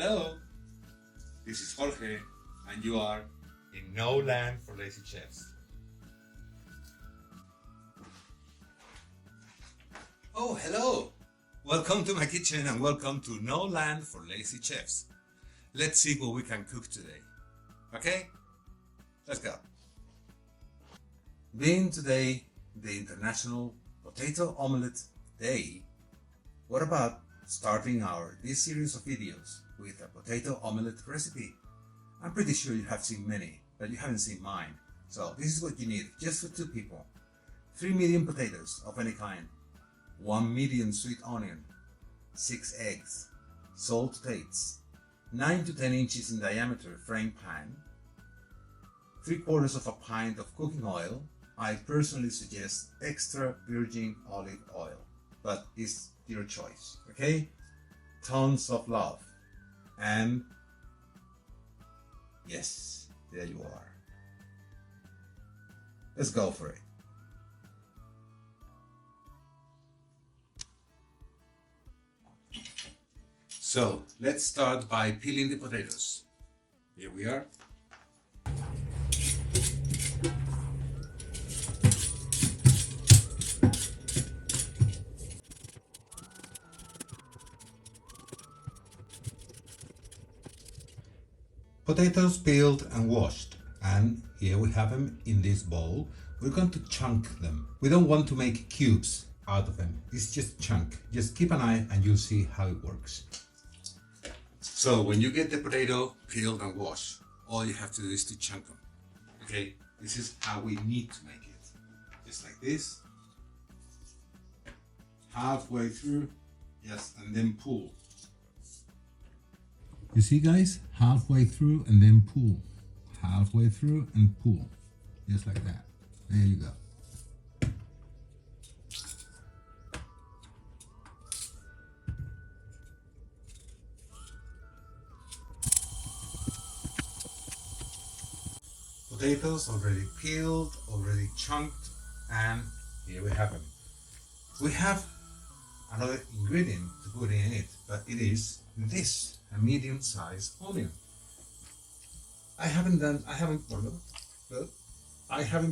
Hello, this is Jorge, and you are in No Land for Lazy Chefs. Oh, hello! Welcome to my kitchen and welcome to No Land for Lazy Chefs. Let's see what we can cook today. Okay? Let's go. Being today the International Potato Omelette Day, what about starting this series of videos with a potato omelette recipe? I'm pretty sure you have seen many, but you haven't seen mine. So this is what you need, just for 2 people. 3 medium potatoes of any kind, 1 medium sweet onion, 6 eggs, salt to taste, 9 to 10 inches in diameter frying pan, 3/4 of a pint of cooking oil. I personally suggest extra virgin olive oil, but it's your choice, okay? Tons of love, and yes, there you are. Let's go for it. So let's start by peeling the potatoes. Here we are. Potatoes peeled and washed, and here we have them in this bowl. We're going to chunk them. We don't want to make cubes out of them. It's just chunk. Just keep an eye and you'll see how it works. So when you get the potato peeled and washed, all you have to do is to chunk them. Okay, this is how we need to make it. Just like this. Halfway through, yes, and then pull. You see, guys, halfway through and then pull. Halfway through and pull. Just like that. There you go. Potatoes already peeled, already chunked, and here we have them. We have another ingredient to put in it, but it is this, a medium-sized onion. I haven't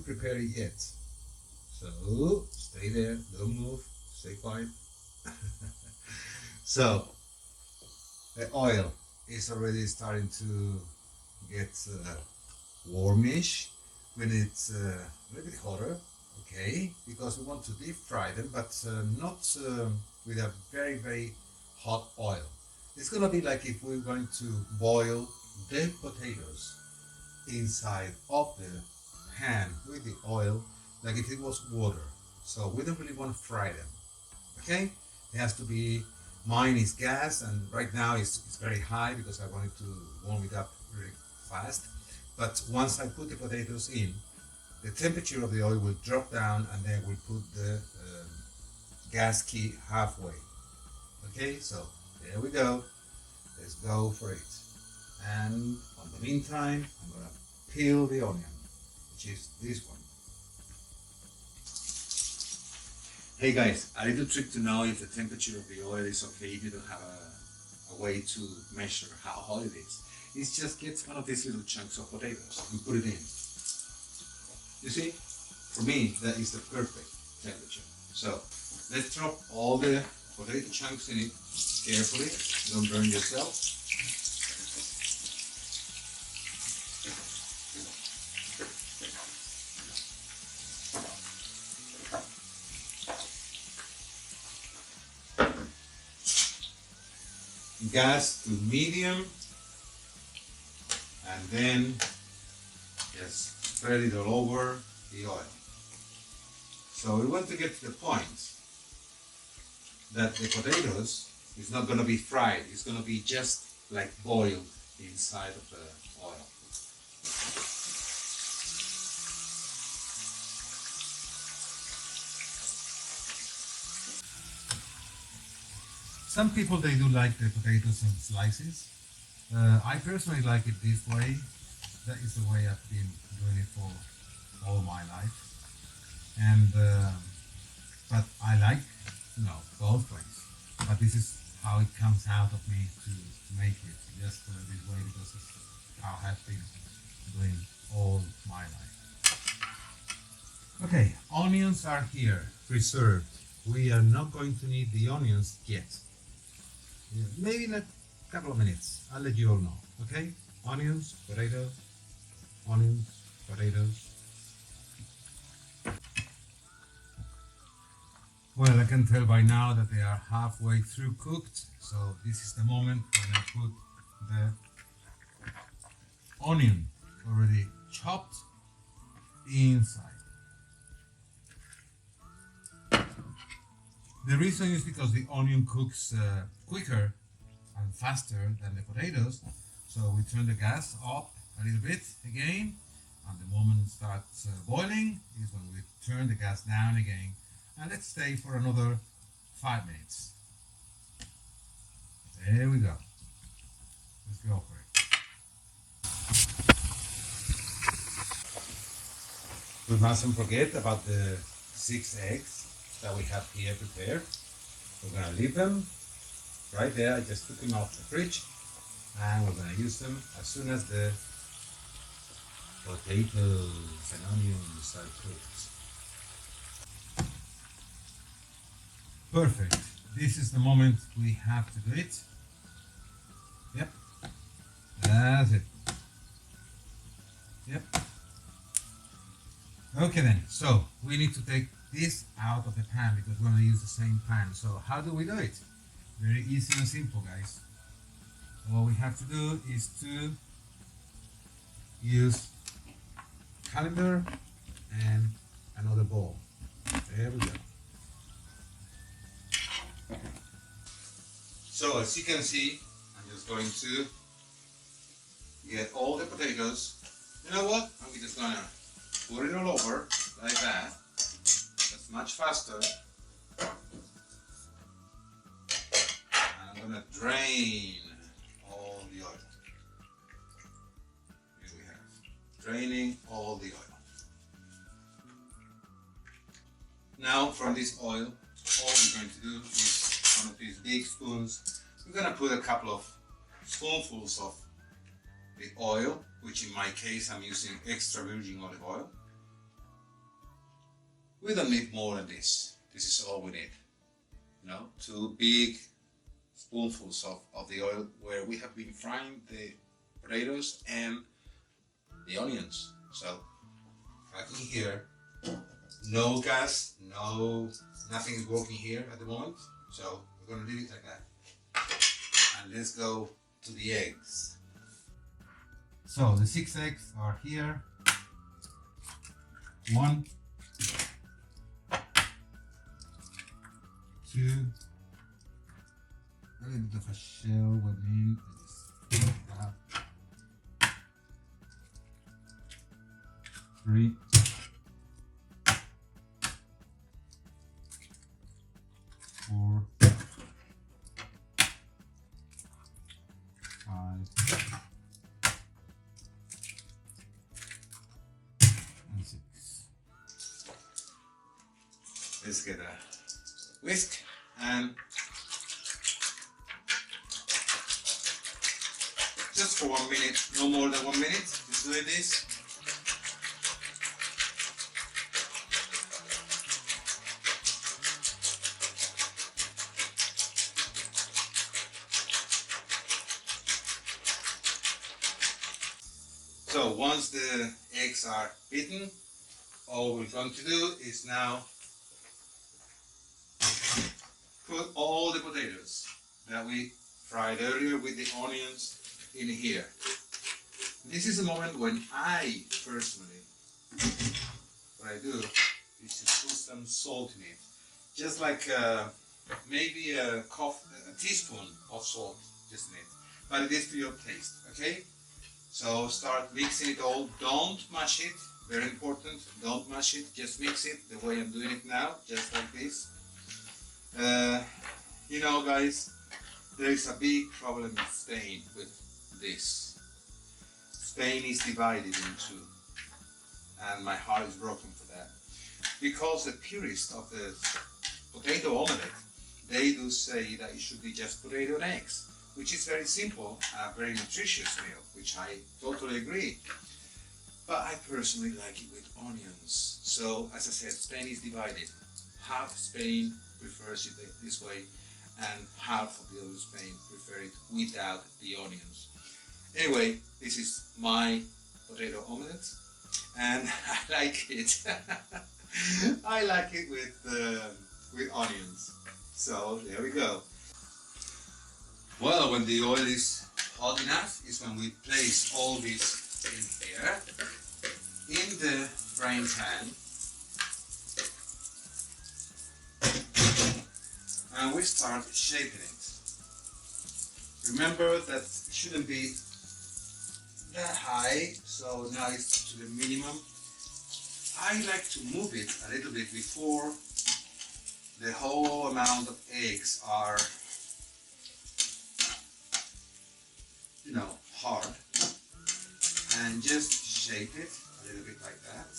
prepared it yet. So stay there, don't move, stay quiet. So the oil is already starting to get warmish. When it's a little bit hotter, okay, because we want to deep fry them, but not with a very, very hot oil. It's gonna be like if we're going to boil the potatoes inside of the pan with the oil, like if it was water. So we don't really want to fry them, okay? It has to be, mine is gas, and right now it's very high because I wanted to warm it up really fast. But once I put the potatoes in, the temperature of the oil will drop down, and then we'll put the gas key halfway. Okay, so there we go. Let's go for it. And in the meantime, I'm gonna peel the onion, which is this one. Hey guys, a little trick to know if the temperature of the oil is okay if you don't have a way to measure how hot it is. It's just get one of these little chunks of potatoes and put it in. You see, for me, that is the perfect temperature. So let's drop all the potato chunks in it carefully. Don't burn yourself. Gas to medium, and then just spread it all over the oil. So we want to get to the point that the potatoes is not going to be fried, it's going to be just like boiled inside of the oil. Some people, they do like the potatoes in slices. I personally like it this way. That is the way I've been doing it for all my life. And but I like both ways. But this is how it comes out of me to make it just this way, because it's how I've been doing all my life. Okay, onions are here, preserved. We are not going to need the onions yet. Yeah, maybe in a couple of minutes. I'll let you all know. Okay? Onions, potatoes, onions, potatoes. Well, I can tell by now that they are halfway through cooked. So this is the moment when I put the onion already chopped inside. The reason is because the onion cooks quicker and faster than the potatoes. So we turn the gas up a little bit again, and the moment it starts boiling is when we turn the gas down again, and let's stay for another 5 minutes. There we go. Let's go for it. We mustn't forget about the 6 eggs that we have here prepared. We're going to leave them right there. I just took them off the fridge, and we're going to use them as soon as the potatoes and onions are cooked. Perfect. This is the moment we have to do it. Yep. That's it. Yep. Okay then, so we need to take this out of the pan because we're going to use the same pan. So how do we do it? Very easy and simple, guys. All we have to do is to use colander and another bowl. There we go. So as you can see, I'm just going to get all the potatoes. You know what? I'm just going to put it all over like that. That's much faster. And I'm going to drain all the oil. Here we have draining all the oil. Now from this oil, all we're going to do is one of these big spoons. We're going to put a couple of spoonfuls of the oil, which in my case I'm using extra virgin olive oil. We don't need more than this. This is all we need. You know, 2 big spoonfuls of the oil where we have been frying the potatoes and the onions. So back in here, no gas, nothing is working here at the moment. So we're going to leave it like that. And let's go to the eggs. So the 6 eggs are here. 1, 2, a little bit of a shell went in. I just that. 3, 4, 5, and 6. Let's get a whisk and just for 1 minute, no more than 1 minute, just doing this. So once the eggs are beaten, all we're going to do is now put all the potatoes that we fried earlier with the onions in here. This is a moment when I personally, what I do is just put some salt in it. Just like maybe a teaspoon of salt just in it. But it is to your taste, okay? So start mixing it all. Don't mash it, very important. Don't mash it, just mix it the way I'm doing it now, just like this. You know, guys, there is a big problem in Spain with this. Spain is divided in 2, and my heart is broken for that. Because the purists of the potato omelette, they do say that it should be just potato and eggs, which is very simple, a very nutritious meal, which I totally agree. But I personally like it with onions. So, as I said, Spain is divided. Half Spain prefers it this way, and half of the other Spain prefer it without the onions. Anyway, this is my potato omelette, and I like it. I like it with onions. So there we go. Well, when the oil is hot enough, is when we place all this in here, in the frying pan, and we start shaping it. Remember that it shouldn't be that high, so now it's to the minimum. I like to move it a little bit before the whole amount of eggs are, hard, and just shape it a little bit like that.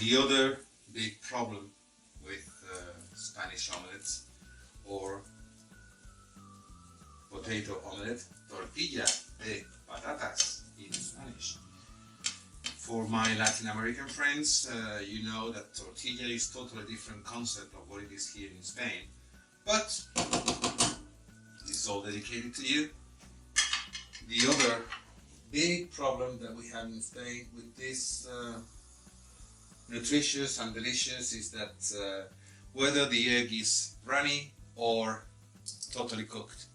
The other big problem with Spanish omelets or potato omelette, tortilla de patatas in Spanish. For my Latin American friends, you know that tortilla is totally different concept of what it is here in Spain, but this is all dedicated to you. The other big problem that we have in Spain with this nutritious and delicious is that whether the egg is runny or totally cooked.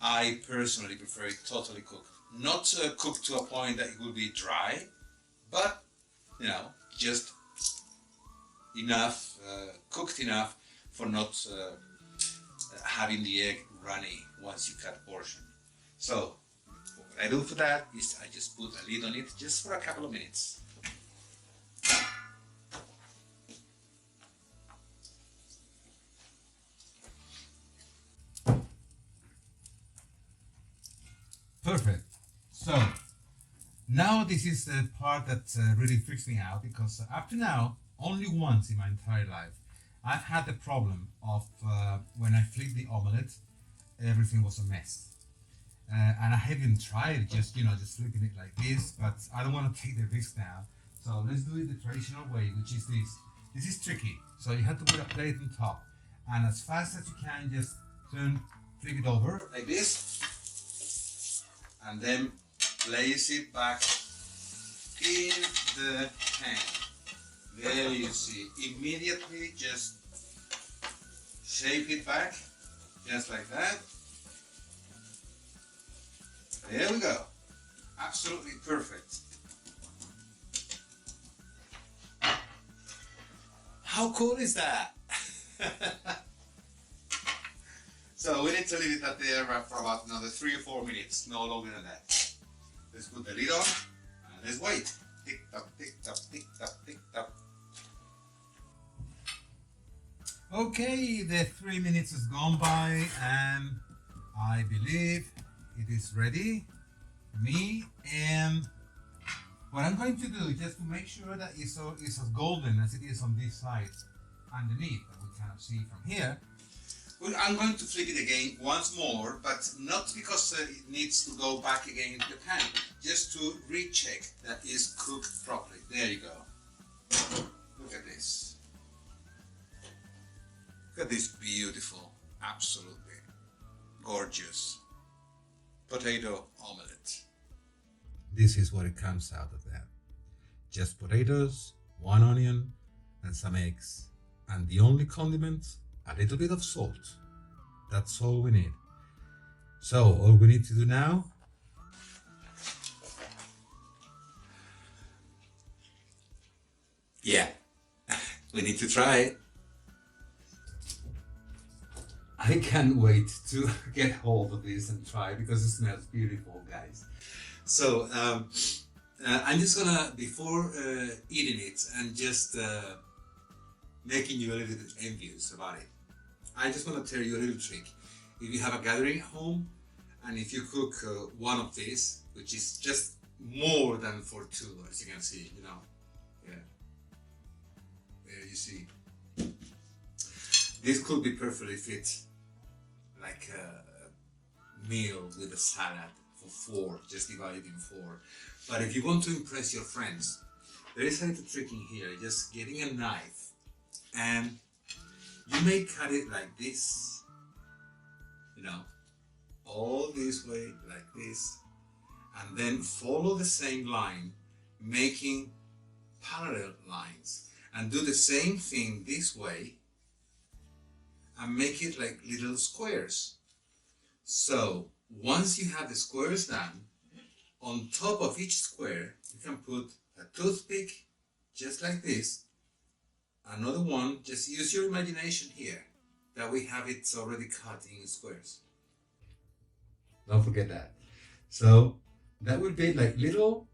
I personally prefer it totally cooked. Not cooked to a point that it will be dry, but just enough, cooked enough for not having the egg runny once you cut portion. So what I do for that is I just put a lid on it just for a couple of minutes. Perfect. So now this is the part that really freaks me out, because up to now, only once in my entire life, I've had the problem of when I flipped the omelette, everything was a mess. And I haven't tried just flipping it like this, but I don't want to take the risk now. So let's do it the traditional way, which is this. This is tricky. So you have to put a plate on top, and as fast as you can, just flip it over like this, and then place it back in the pan. There you see, immediately just shape it back, just like that. There we go, absolutely perfect. How cool is that? So we need to leave it at there for about another 3 or 4 minutes, no longer than that. Let's put the lid on and let's wait. Tick tock, tick tock, tick tock, tick tock. Okay, the 3 minutes has gone by and I believe it is ready for me. And what I'm going to do, just to make sure that it's as golden as it is on this side underneath, that we cannot see from here, I'm going to flip it again once more, but not because it needs to go back again into the pan, just to recheck that it's cooked properly. There you go. Look at this. Look at this beautiful, absolutely gorgeous potato omelette. This is what it comes out of that. Just potatoes, 1 onion, and some eggs. And the only condiment, a little bit of salt. That's all we need. So all we need to do now, we need to try it. I can't wait to get hold of this and try, because it smells beautiful, guys. So I'm just gonna, before eating it and just making you a little bit envious about it, I just want to tell you a little trick. If you have a gathering at home, and if you cook one of these, which is just more than for 2, as you can see, There you see. This could be perfectly fit like a meal with a salad for 4, just divide it in 4. But if you want to impress your friends, there is a little trick in here, just getting a knife, and you may cut it like this, you know, all this way, like this, and then follow the same line, making parallel lines, and do the same thing this way, and make it like little squares. So once you have the squares done, on top of each square, you can put a toothpick, just like this, another one, just use your imagination here, that we have it already cut in squares. Don't forget that. So that would be like little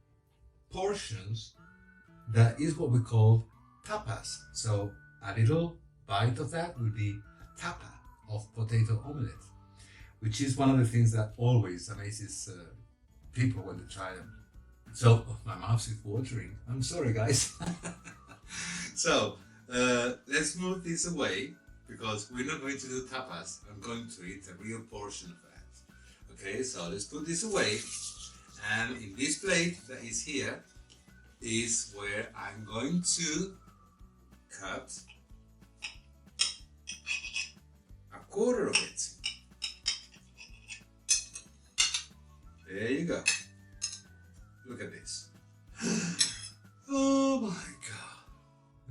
portions. That is what we call tapas. So a little bite of that would be a tapa of potato omelette, which is one of the things that always amazes people when they try them. So my mouth is watering. I'm sorry, guys. So let's move this away, because we're not going to do tapas. I'm going to eat a real portion of that. Okay, so let's put this away. And in this plate that is here is where I'm going to cut a quarter of it. There you go. Look at this. Oh my God.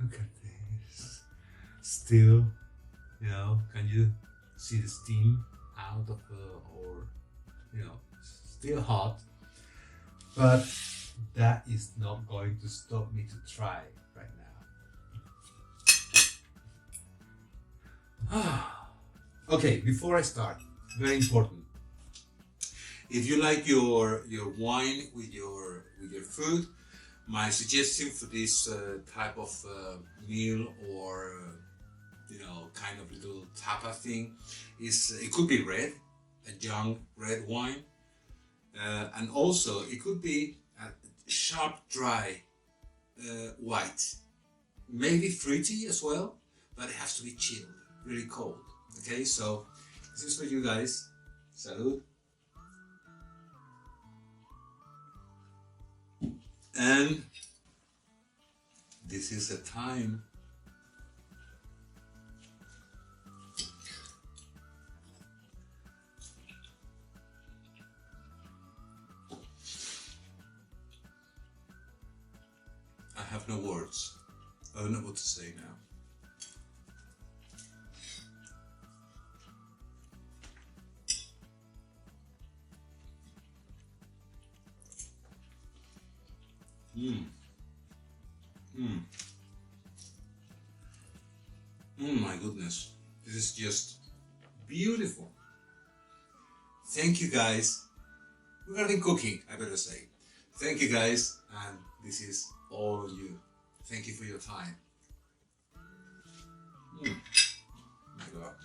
Look at this. Still, you know, can you see the steam out of or, you know, still hot. But that is not going to stop me to try right now. Okay, before I start, very important. If you like your wine with your food, my suggestion for this type of meal or you know, kind of little tapa thing is it could be red, a young red wine, and also it could be a sharp, dry white, maybe fruity as well, but it has to be chilled, really cold. Okay, so this is for you guys. Salud. And this is a time I have no words. I don't know what to say now. My goodness, this is just beautiful. Thank you guys. Regarding cooking, I better say. Thank you guys, and this is all on you. Thank you for your time. My God.